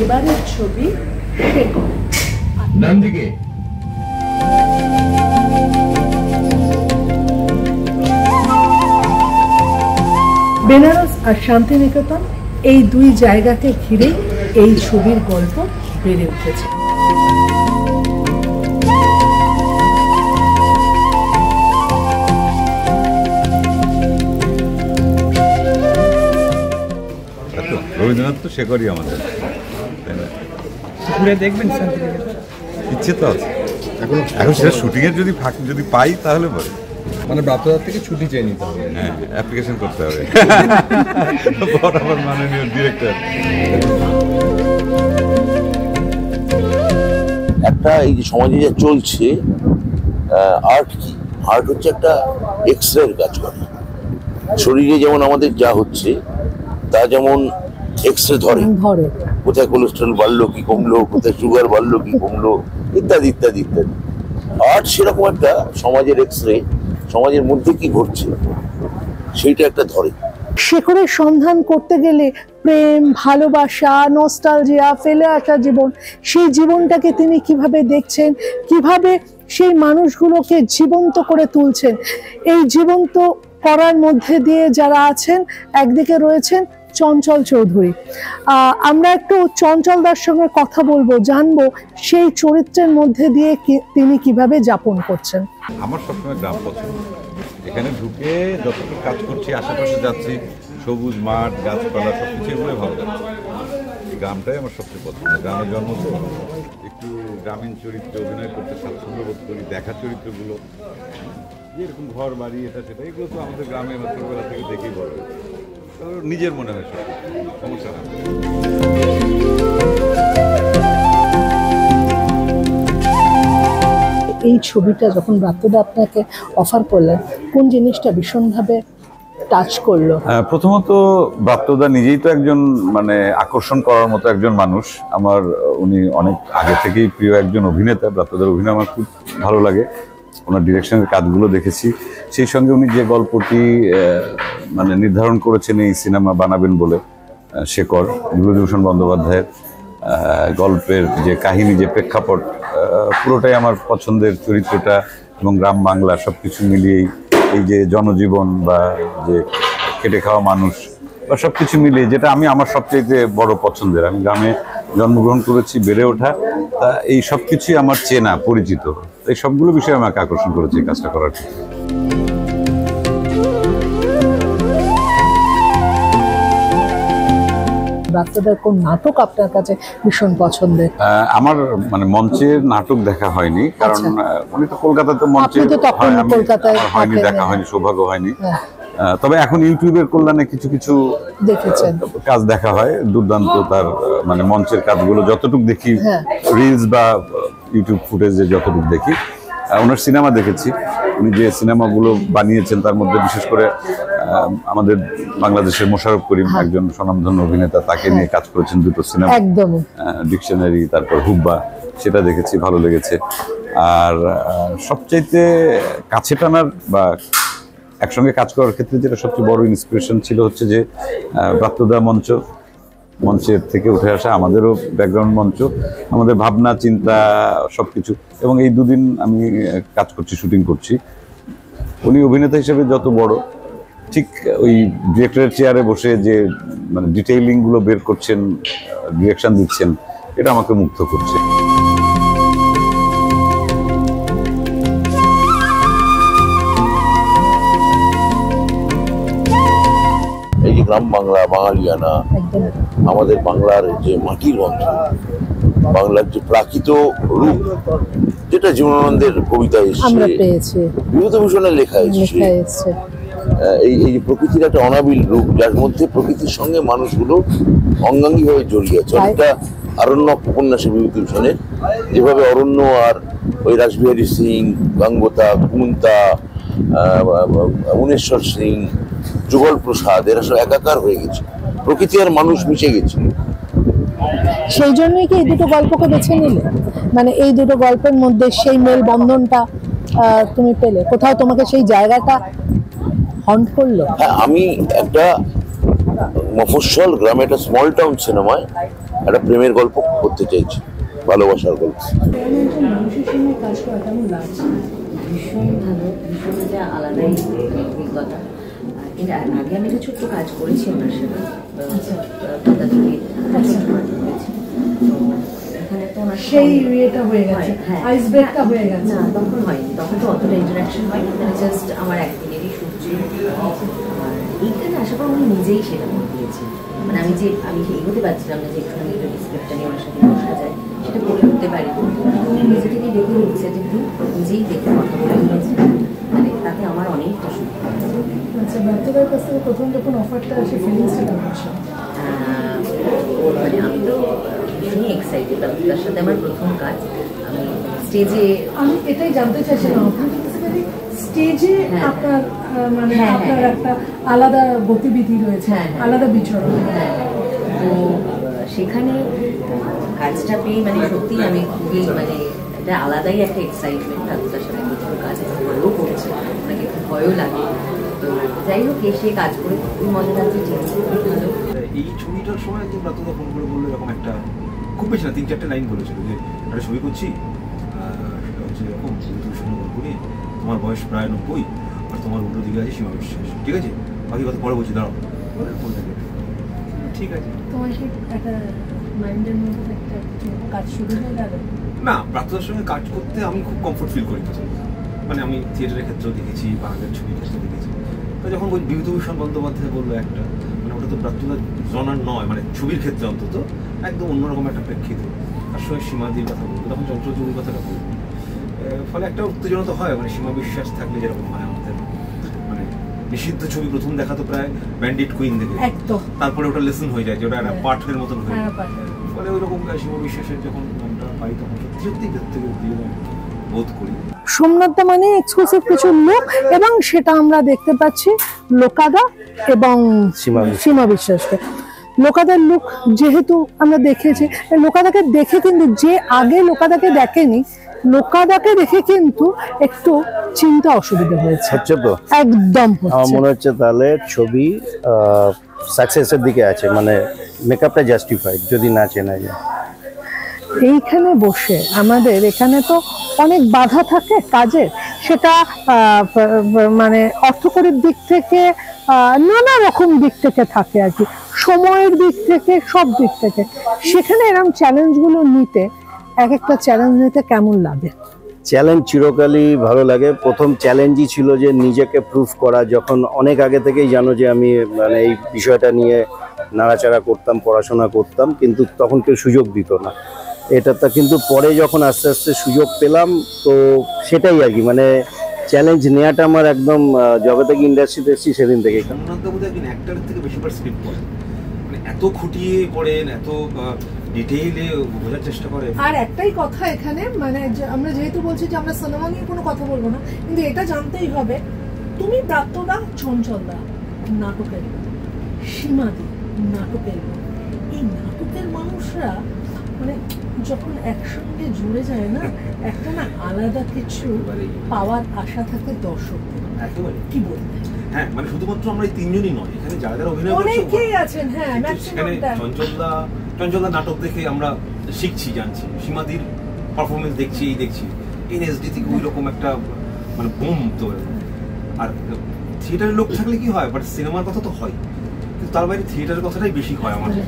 এবারের ছবি শেকড়। বেনারস আর শান্তিনিকেতন এই দুই জায়গাকে ঘিরেই এই ছবির গল্প বেড়ে উঠেছে। রবীন্দ্রনাথ তো শেকড়ই আমাদের, তাই না? ঘুরে দেখবেন, ইচ্ছে তো আছে। এখন সেটা শুটিংয়ের যদি পাই তাহলে বলে, মানে ব্রাত্যদার থেকে ছুটি চেয়ে নিতে হবে। হ্যাঁ, অ্যাপ্লিকেশন করতে হবে বরাবর মাননীয় ডিরেক্টর। একটা এই যে সমাজে যা চলছে, আর্ট কি? আর্ট হচ্ছে একটা এক্সরের কাজ করে। শরীরে যেমন আমাদের যা হচ্ছে তা যেমন এক্সরে ধরে, কোথায় কোলেস্ট্রল বাড়লো কি কমলো, কোথায় সুগার বাড়লো কি কমলো, ইত্যাদি ইত্যাদি ইত্যাদি। আর্ট সেরকম একটা সমাজের এক্সরে, সমাজের মধ্যে কি ঘটছে সেইটা একটা ধরে। শেকড়ের সন্ধান করতে গেলে প্রেম, ভালোবাসা, নস্টালজিয়া, ফেলে আসা জীবন, সেই জীবনটাকে তিনি কিভাবে দেখছেন, কিভাবে সেই মানুষগুলোকে জীবন্ত করে তুলছেন। এই জীবন্ত করার মধ্যে দিয়ে যারা আছেন, একদিকে রয়েছেন চঞ্চল চৌধুরী। আমরা একটু চঞ্চলদার সঙ্গে কথা বলবো, জানবো সেই চরিত্রের মধ্যে দিয়ে তিনি কিভাবে যাপন করছেন। আমার সবসময় গ্রাম পছন্দ। এখানে ঢুকে যতটুকু কাজ করছি, আশেপাশে যাচ্ছি, সবুজ মাঠ, গাছপালা, সব কিছু এগুলোই ভালো লাগছে। এই গ্রামটাই আমার সবচেয়ে পছন্দ। গ্রামের জন্ম তো, একটু গ্রামীণ চরিত্রে অভিনয় করতে স্বাচ্ছন্দ্য বোধ করি। দেখা চরিত্রগুলো যেরকম ঘর বাড়ি এটা সেটা, এগুলো তো আমাদের গ্রামে ছোটবেলা থেকে দেখেই বড় হয়েছে। নিজের মনে হয় সব সমস্যা না। এই ছবিটা যখন ব্রাত্যদা আপনাকে অফার করলেন, কোন জিনিসটা ভীষণভাবে টাচ করলো? প্রথমত ব্রাত্যদা নিজেই তো একজন মানে আকর্ষণ করার মতো একজন মানুষ আমার। উনি অনেক আগে থেকেই প্রিয় একজন অভিনেতা। ব্রাত্যদার অভিনয় আমার খুব ভালো লাগে, ওনার ডিরেকশনের কাজগুলো দেখেছি। সেই সঙ্গে উনি যে গল্পটি মানে নির্ধারণ করেছেন এই সিনেমা বানাবেন বলে, শেকড়, বিভূতিভূষণ বন্দ্যোপাধ্যায়ের গল্পের যে কাহিনী, যে প্রেক্ষাপট, পুরোটাই আমার পছন্দের। চরিত্রটা এবং গ্রাম বাংলা সব কিছু মিলিয়েই এই যে জনজীবন বা যে খেটে খাওয়া মানুষ বা সব কিছু মিলিয়ে, যেটা আমার সবচেয়ে বড় পছন্দের। আমি গ্রামে জন্মগ্রহণ করেছি, বেড়ে ওঠা, তা এই সব কিছুই আমার চেনা পরিচিত। এই সবগুলো বিষয় আমাকে আকর্ষণ করেছে এই কাজটা করার ক্ষেত্রে। ব্রাত্যদার কোন নাটক আপনার কাছে ভীষণ পছন্দের? আমার মানে মঞ্চের নাটক দেখা হয়নি, কারণ উনি তো কলকাতাতে মঞ্চে হয়নি, দেখা হয়নি, সৌভাগ্য হয়নি। তবে এখন ইউটিউবের কল্যাণে কিছু কিছু দেখেছেন কাজ দেখা হয়। দুর্দান্ত তার মানে মঞ্চের কাজগুলো যতটুকু দেখি, রিলস বা ইউটিউব ফুটেজে যতটুকু দেখি। ওনার সিনেমা দেখেছি, উনি যে সিনেমাগুলো বানিয়েছেন তার মধ্যে বিশেষ করে আমাদের বাংলাদেশের মোশাররফ করিম, একজন স্বনামধন্য অভিনেতা, তাকে নিয়ে কাজ করেছেন দুটো সিনেমা, ডিকশনারি, তারপর হুব্বা, সেটা দেখেছি, ভালো লেগেছে। আর সবচাইতে কাছে টানার বা একসঙ্গে কাজ করার ক্ষেত্রে যেটা সবচেয়ে বড় ইন্সপিরেশন ছিল হচ্ছে যে ব্রাত্যদা মঞ্চের থেকে উঠে আসা, আমাদেরও ব্যাকগ্রাউন্ড মঞ্চ, আমাদের ভাবনা চিন্তা সবকিছু। এবং এই দুদিন আমি কাজ করছি, শুটিং করছি। উনি অভিনেতা হিসেবে যত বড়, ঠিক ওই ডিরেক্টরের চেয়ারে বসে যে মানে ডিটেইলিংগুলো বের করছেন, ডিরেকশন দিচ্ছেন, এটা আমাকে মুগ্ধ করছে। এই যে গ্রাম বাংলা, বাঙালিয়ানা, আমাদের বাংলার যে মাটির গন্ধ, বাংলার যে প্রাকৃত রূপ, যেটা জীবনানন্দের কবিতায় এসেছে, বিভূতিভূষণের লেখা এসেছে, এই যে প্রকৃতির একটা অনাবিল রূপ, যার মধ্যে প্রকৃতির সঙ্গে মানুষগুলো অঙ্গাঙ্গিভাবে জড়িয়ে আছে। অনেকটা আরণ্যক উপন্যাসে বিভূতিভূষণের, যেভাবে অরণ্য আর ওই রাসবিহারী সিং, গাঙ্গোতা, কুন্তা, উনেশ্বর সিং, যুগল প্রসাদ, এরা সব একাকার হয়ে গেছে, প্রকৃতি আর মানুষ মিশে গেছে। সেই জন্যই কি এই দুটো গল্পকে বেছে নিলে? মানে এই দুটো গল্পের মধ্যে সেই মেলবন্ধনটা তুমি পেলে? কোথাও তোমাকে সেই জায়গাটা হন্ট করলো? হ্যাঁ, আমি একটা মফস্বল গ্রামে, একটা স্মল টাউন সিনেমায় একটা প্রেমের গল্প করতে চাইছি, ভালোবাসার গল্প। ভীষণ ভালো, ভীষণ একটা আলাদাই অভিজ্ঞতা। এর আগে আমি একটা ছোট্ট কাজ করেছি ওনার সাথে, ছোট্ট কাজ করেছি। তো এখানে তো ওনার সেই ইয়েটা হয়ে গেছে, আইস ব্রেকটা হয়ে গেছে। না, তখন হয়নি, তখন তো অতটা ইন্টারাকশন হয়নি, জাস্ট আমার একদিনেরই শুট ছিল। আর এইখানে আসার পর উনি নিজেই সেটা করে দিয়েছেন। মানে আমি এগোতে পারছিলাম না যে একটুখানি যদি স্ক্রিপ্টটা নিয়ে ওনার সাথে বসা যায়, সেটা করে উঠতে পারি। নিজে থেকে দেখে নিচ্ছে যে নিজেই দেখে কথা বলে নিয়েছে, মানে তাতে আমার অনেকটা সুবিধা হয়েছে। আচ্ছা, বাচ্চাদের কাছ থেকে প্রথম যখন অফারটা আসে ফিলিংসটা কেমন আসে? মানে আমি তো ভীষণই এক্সাইটেড, তার সাথে আমার প্রথম কাজ। আমি স্টেজে, আমি এটাই জানতে চাইছিলাম, স্টেজে আপনার মানে আপনার একটা আলাদা গতিবিধি রয়েছে, আলাদা বিচরণ। তো সেখানে কাজটা পেয়ে মানে সত্যি আমি খুবই মানে এটা আলাদাই একটা এক্সাইটমেন্ট। তার সাথে প্রথম কাজ ভয়ও করছে, অনেকে খুব ভয়ও লাগে। তো যাই হোক, এসে কাজ করে খুবই মজা লাগছে, খুব ভালো। এই ছবিটার সময় একদম রাতুদা ফোন করে বললো এরকম একটা, খুব বেশি না 3-4টে লাইন বলেছিল যে একটা ছবি করছি, সেটা হচ্ছে এরকম তুমি শুনে গল্প নিয়ে, তোমার বয়স প্রায় 90 আর তোমার উল্টো দিকে আছে সীমা বিশ্বাস, ঠিক আছে? বাকি কথা পরে বলছি, দাঁড়াও ফোন থেকে। ঠিক আছে, তোমার কি একটা মাইন্ডের মধ্যে একটা কাজ শুরু হয়ে গেল? না, রাতুদার সঙ্গে কাজ করতে আমি খুব কমফোর্ট ফিল করি প্রথম। মানে আমি থিয়েটারের ক্ষেত্রেও দেখেছি বা আগের ছবির ক্ষেত্রে দেখেছি। তো যখন বিভূতিভূষণ বন্দ্যোপাধ্যায় বললো একটা, মানে ওটা তো রাতুদার জনার নয়, মানে ছবির ক্ষেত্রে অন্তত একদম অন্যরকম একটা প্রেক্ষিত। তার সঙ্গে সীমাদির কথা বলবো, তখন চঞ্চলচুরির কথাটা বলবো, ফলে একটা উত্তেজনা তো হয়। মানে সীমা বিশ্বাস থাকলে যেরকম হয় আমাদের, মানে নিষিদ্ধ ছবি প্রথম দেখা তো প্রায় ব্যান্ডিট কুইন দেখে, তারপরে ওটা লেসন হয়ে যায় যে ওটা একটা পাঠের মতন হয়ে যায়। ফলে ওই রকম সীমা বিশ্বাসের যখন নামটা পাই তখন সত্যি সত্যি ক্ষেত্রে বোধ করি। সোমনাথ দা মানে এক্সক্লুসিভ কিছু লোক, এবং সেটা আমরা দেখতে পাচ্ছি লোকাদা এবং সীমা বিশ্বাসকে। লোকাদার লুক যেহেতু আমরা দেখেছি, লোকাদাকে দেখে কিন্তু যে আগে লোকাদাকে দেখেনি, লোকাদাকে দেখে কিন্তু একটু চিন্তা অসুবিধা হয়েছে তো একদম। আমার মনে হচ্ছে তাহলে ছবি সাকসেসের দিকে আছে, মানে মেকআপটা জাস্টিফাইড যদি না চেনা যায়। এইখানে বসে আমাদের এখানে তো অনেক বাধা থাকে কাজের, সেটা মানে অর্থকরীর দিক থেকে নানা রকম দিক থেকে থাকে আর কি, সময়ের দিক থেকে, সব দিক থেকে। সেখানে এরকম চ্যালেঞ্জগুলো নিতে, এক একটা চ্যালেঞ্জ নিতে কেমন লাগে? চ্যালেঞ্জ চিরকালই ভালো লাগে। প্রথম চ্যালেঞ্জই ছিল যে নিজেকে প্রুফ করা, যখন অনেক আগে থেকেই জানো যে আমি মানে এই বিষয়টা নিয়ে নাড়াচাড়া করতাম, পড়াশোনা করতাম, কিন্তু তখন কেউ সুযোগ দিত না এটাতে। কিন্তু পরে যখন আস্তে আস্তে সুযোগ পেলাম, তো সেটাই আর কি, মানে চ্যালেঞ্জ নেওয়াটা আমার একদম যবে থেকে ইন্ডাস্ট্রিতে এসেছি সেদিন থেকেই। সোমনাথ বাবু একজন অ্যাক্টরের থেকে বেশিবার স্ক্রিপ্ট পড়েন, মানে এত খুঁটিয়ে পড়েন, এত ডিটেইলে বোঝার চেষ্টা করেন। আর একটাই কথা এখানে, মানে আমরা যেহেতু বলছি যে আমরা সিনেমা নিয়ে কোনো কথা বলবো না, কিন্তু এটা জানতেই হবে, তুমি প্রাপ্তদা, চঞ্চলদা নাটকের, সীমাদি নাটকের, এই নাটকের মানুষরা মানে যখন একসঙ্গে জুড়ে যায় না, একটা না আলাদা কিছু পাওয়ার আশা থাকে দর্শকদের। একেবারে কি বলবো, হ্যাঁ, মানে শুধুমাত্র আমরা এই তিনজনই নয়, এখানে যারা যারা অভিনয় করছে অনেকেই আছেন। হ্যাঁ, সেখানে চঞ্চলদা নাটক দেখে আমরা শিখছি, জানছি, সীমাদির পারফরমেন্স দেখছি, এই এসডি থেকে ওই রকম একটা মানে বুম তো। আর থিয়েটারের লোক থাকলে কি হয়, বাট সিনেমার কথা তো হয়, কিন্তু তার বাইরে থিয়েটারের কথাটাই বেশি হয় আমাদের।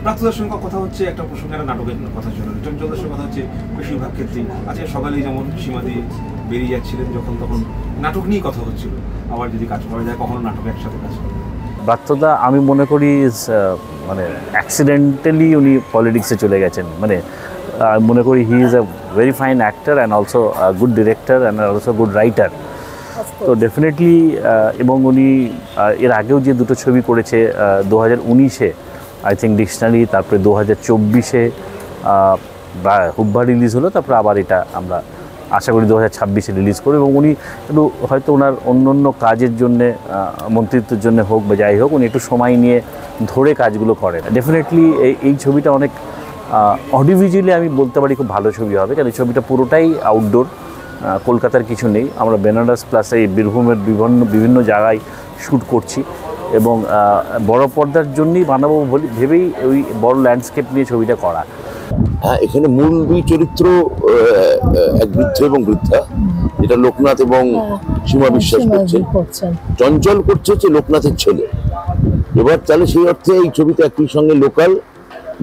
প্রাপ্তদার সঙ্গে কথা হচ্ছে একটা প্রসঙ্গে, একটা নাটকের কথা ছিল, চঞ্চলদার সঙ্গে কথা হচ্ছে বেশিরভাগ ক্ষেত্রেই। আজকে সকালে যেমন সীমাদি বেরিয়ে যাচ্ছিলেন যখন, তখন নাটক নিয়েই কথা হচ্ছিল। আবার যদি কাজ করা যায়, কখনো নাটকে একসাথে কাজ করা যায়। প্রাপ্তদা আমি মনে করি মানে অ্যাক্সিডেন্টালি উনি পলিটিক্সে চলে গেছেন। মানে মনে করি he is a very fine actor and also good director and also good writer. তো ডেফিনেটলি, এবং উনি এর আগেও যে দুটো ছবি করেছে, 2019-এ আই থিঙ্ক ডিকশনারি, তারপরে 2024-এ হুব্বা রিলিজ হলো, তারপরে আবার এটা আমরা আশা করি 2026-এ রিলিজ করবো। এবং উনি একটু হয়তো ওনার অন্য কাজের জন্যে, মন্ত্রিত্বের জন্য হোক বা যাই হোক, উনি একটু সময় নিয়ে ধরে কাজগুলো করেন। ডেফিনেটলি এই ছবিটা অনেক অডিওভিজুয়ালি আমি বলতে পারি খুব ভালো ছবি হবে, কারণ এই ছবিটা পুরোটাই আউটডোর, কলকাতার কিছু নেই। আমরা বেনারস প্লাস এই বীরভূমের বিভিন্ন জায়গায় শ্যুট করছি, এবং বড় পর্দার জন্যই বানাবো ভেবেই ওই বড় ল্যান্ডস্কেপ নিয়ে ছবিটা করা। হ্যাঁ, এখানে মূল দুই চরিত্র এক বৃদ্ধ এবং বৃদ্ধা, যেটা লোকনাথ এবং সীমা বিশ্বাস করছেন। চঞ্চল করছে হচ্ছে লোকনাথের ছেলে। এবার তাহলে সেই অর্থে এই ছবিতে একই সঙ্গে লোকাল,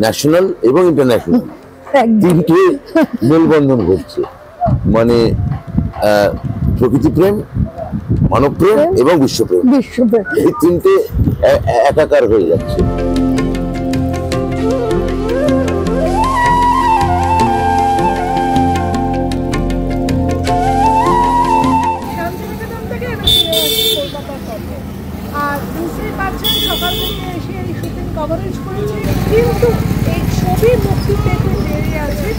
ন্যাশনাল এবং ইন্টারন্যাশনাল তিনটে মেলবন্ধন ঘটছে, মানে প্রকৃতি প্রেম, মানব প্রেম এবং বিশ্বপ্রেম, এই তিনটে একাকার হয়ে যাচ্ছে। আর বুঝতেই পারছেন সকাল থেকে এসে এই শুটিং কভারেজ করেছি, কিন্তু এই ছবি মুক্তি পেতে দেরি আছে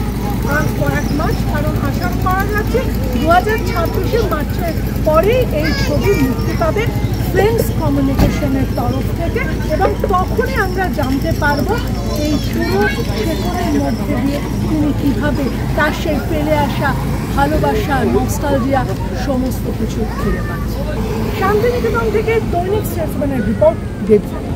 আর কয়েক মাস, কারণ আশা করা যাচ্ছে 2026 মার্চের পরেই এই ছবি মুক্তি পাবে ফ্রেন্ডস কমিউনিকেশনের তরফ থেকে, এবং তখনই আমরা জানতে পারবো এই পুরো শেখরের মধ্যে দিয়ে তিনি কীভাবে তার সেই ফেলে আসা ভালোবাসা, নস্টালজিয়া সমস্ত কিছু ফিরে পাচ্ছে। শান্তিনিকেতন থেকে দৈনিক স্টেটসম্যানের রিপোর্ট দেবযানী।